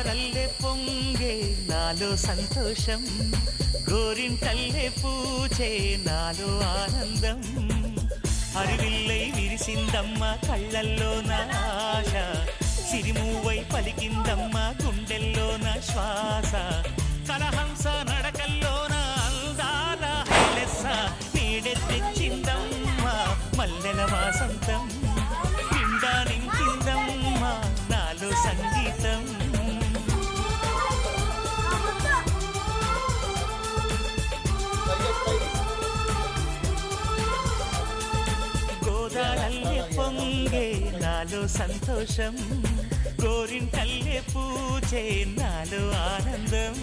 గోదారల్లే పొంగే నాలో సంతోషం, గోరింటల్లే పూచే నాలో ఆనందం. హరివిల్లై విరిసిందమ్మ కళ్ళల్లో నా ఆశ, సిరిమూవై పలికిందమ్మ గుండెల్లో నా శ్వాస. కలహంస నడకల్లోన అందాల హైలెస్స, నీడె తెచ్చిందమ్మ మల్లెల వాసంతం. నిండా నింపిందమ్మ నాలో సంగీతం. గోదారల్లే పొంగే నాలో సంతోషం, గోరింటల్లే పూచే నాలో ఆనందం.